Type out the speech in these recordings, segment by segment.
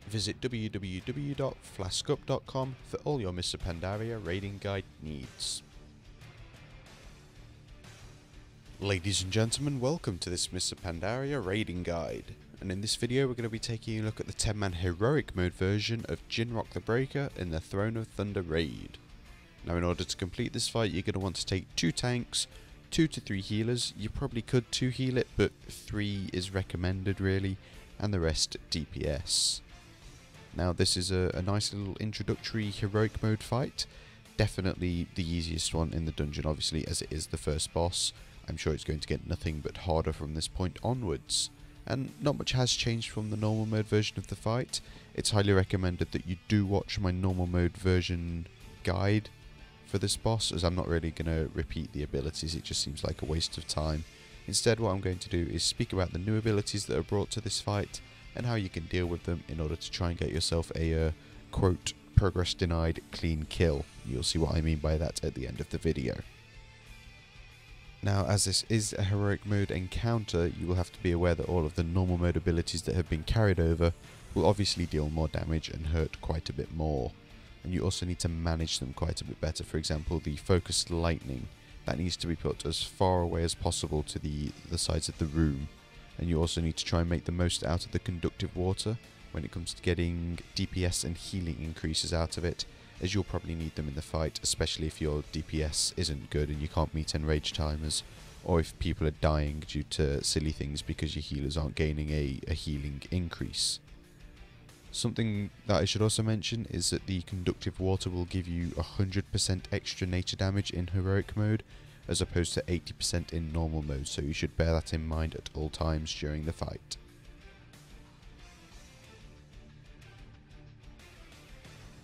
Visit www.flaskup.com for all your Mr. Pandaria raiding guide needs. Ladies and gentlemen, welcome to this Mr. Pandaria raiding guide, and in this video we're going to be taking a look at the 10-man heroic mode version of Jin'Rokh the Breaker in the Throne of Thunder raid. Now in order to complete this fight you're going to want to take 2 tanks, 2 to 3 healers. You probably could 2 heal it, but 3 is recommended really, and the rest DPS. Now this is a nice little introductory heroic mode fight, definitely the easiest one in the dungeon obviously, as it is the first boss. I'm sure it's going to get nothing but harder from this point onwards, and not much has changed from the normal mode version of the fight. It's highly recommended that you do watch my normal mode version guide for this boss, as I'm not really going to repeat the abilities, it just seems like a waste of time. Instead what I'm going to do is speak about the new abilities that are brought to this fight, and how you can deal with them in order to try and get yourself a quote, progress denied clean kill. You'll see what I mean by that at the end of the video. Now as this is a heroic mode encounter, you will have to be aware that all of the normal mode abilities that have been carried over will obviously deal more damage and hurt quite a bit more. And you also need to manage them quite a bit better. For example, the focused lightning, that needs to be put as far away as possible to the sides of the room. And you also need to try and make the most out of the conductive water when it comes to getting DPS and healing increases out of it, as you'll probably need them in the fight, especially if your DPS isn't good and you can't meet enrage timers, or if people are dying due to silly things because your healers aren't gaining a healing increase. Something that I should also mention is that the conductive water will give you 100% extra nature damage in heroic mode, as opposed to 80% in normal mode, so you should bear that in mind at all times during the fight.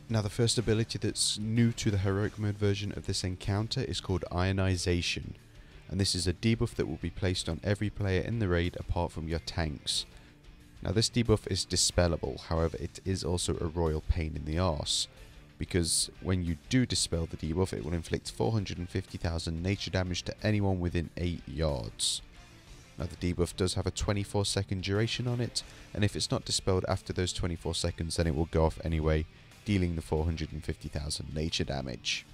Now the first ability that's new to the heroic mode version of this encounter is called Ionization, and this is a debuff that will be placed on every player in the raid apart from your tanks. Now this debuff is dispellable, however it is also a royal pain in the arse, because when you do dispel the debuff it will inflict 450,000 nature damage to anyone within 8 yards. Now the debuff does have a 24-second duration on it, and if it's not dispelled after those 24 seconds then it will go off anyway, dealing the 450,000 nature damage.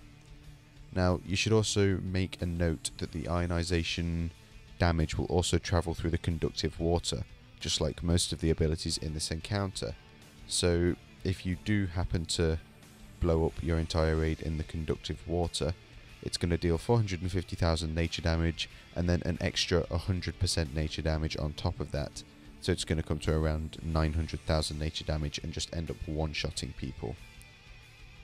Now you should also make a note that the ionization damage will also travel through the conductive water, just like most of the abilities in this encounter. So if you do happen to blow up your entire raid in the conductive water, it's going to deal 450,000 nature damage and then an extra 100% nature damage on top of that. So it's going to come to around 900,000 nature damage and just end up one-shotting people.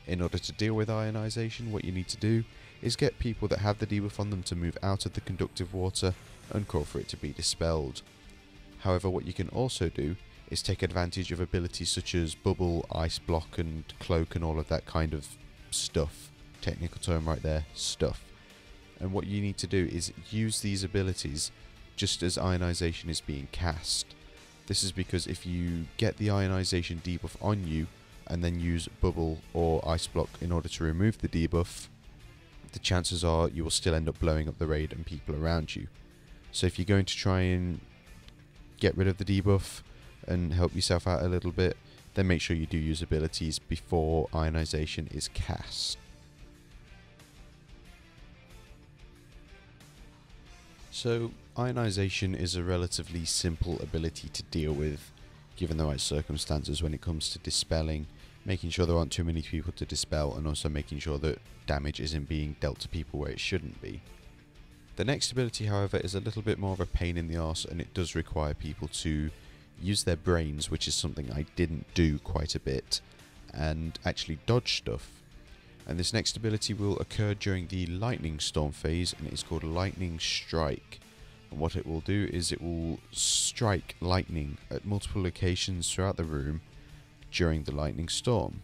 In order to deal with ionization, what you need to do is get people that have the debuff on them to move out of the conductive water and call for it to be dispelled. However, what you can also do is take advantage of abilities such as bubble, ice block and cloak and all of that kind of stuff. Technical term right there, stuff. And what you need to do is use these abilities just as ionization is being cast. This is because if you get the ionization debuff on you and then use bubble or ice block in order to remove the debuff, the chances are you will still end up blowing up the raid and people around you. So if you're going to try and get rid of the debuff and help yourself out a little bit, then make sure you do use abilities before ionization is cast. So ionization is a relatively simple ability to deal with, given the right circumstances when it comes to dispelling, making sure there aren't too many people to dispel, and also making sure that damage isn't being dealt to people where it shouldn't be. The next ability, however, is a little bit more of a pain in the arse, and it does require people to use their brains, which is something I didn't do quite a bit, and actually dodge stuff. And this next ability will occur during the lightning storm phase, and it is called Lightning Strike. And what it will do is it will strike lightning at multiple locations throughout the room during the lightning storm.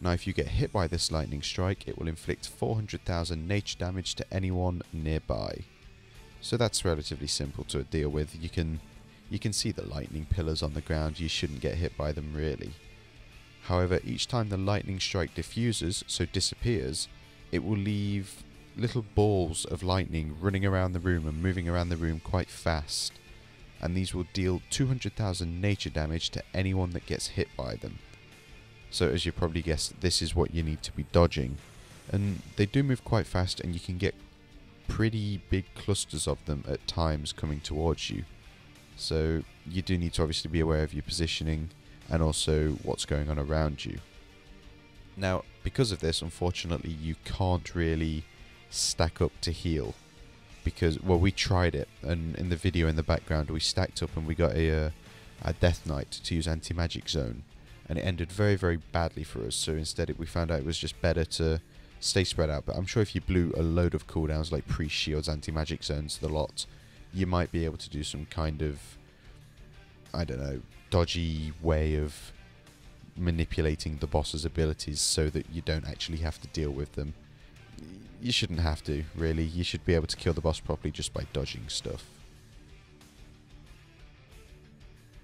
Now if you get hit by this lightning strike, it will inflict 400,000 nature damage to anyone nearby. So that's relatively simple to deal with. You can see the lightning pillars on the ground, you shouldn't get hit by them really. However, each time the lightning strike diffuses, so disappears, it will leave little balls of lightning running around the room and moving around the room quite fast, and these will deal 200,000 nature damage to anyone that gets hit by them. So as you probably guessed, this is what you need to be dodging. And they do move quite fast, and you can get pretty big clusters of them at times coming towards you. So you do need to obviously be aware of your positioning and also what's going on around you. Now, because of this, unfortunately, you can't really stack up to heal. Because, well, we tried it, and in the video in the background we stacked up and we got a Death Knight to use Anti-Magic Zone. And it ended very, very badly for us, so instead we found out it was just better to stay spread out. But I'm sure if you blew a load of cooldowns like Priest Shields, Anti-Magic Zones, the lot, you might be able to do some kind of, I don't know, dodgy way of manipulating the boss's abilities so that you don't actually have to deal with them. You shouldn't have to, really. You should be able to kill the boss properly just by dodging stuff.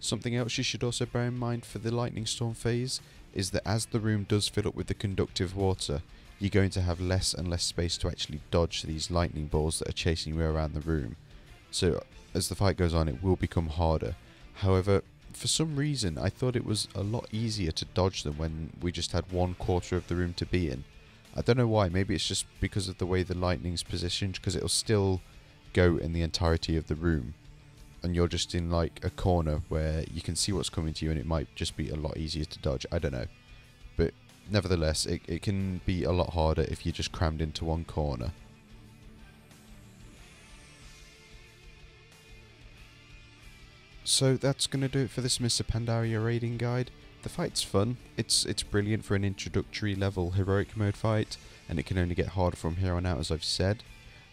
Something else you should also bear in mind for the Lightning Storm phase is that as the room does fill up with the conductive water, you're going to have less and less space to actually dodge these lightning balls that are chasing you around the room. So as the fight goes on, it will become harder. However, for some reason I thought it was a lot easier to dodge them when we just had 1/4 of the room to be in. I don't know why, maybe it's just because of the way the lightning's positioned, because it'll still go in the entirety of the room. And you're just in like a corner where you can see what's coming to you, and it might just be a lot easier to dodge. I don't know. But nevertheless, it can be a lot harder if you're just crammed into one corner. So that's going to do it for this Mr. Pandaria raiding guide. The fight's fun, it's brilliant for an introductory level heroic mode fight, and it can only get harder from here on out, as I've said.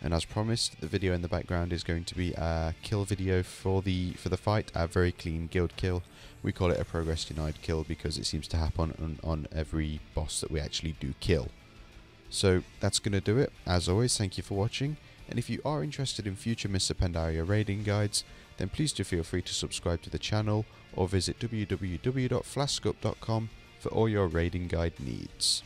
And as promised, the video in the background is going to be a kill video for the fight, a very clean guild kill. We call it a progress denied kill because it seems to happen on every boss that we actually do kill. So that's going to do it. As always, thank you for watching, and if you are interested in future Mr. Pandaria raiding guides, then please do feel free to subscribe to the channel or visit www.flaskup.com for all your raiding guide needs.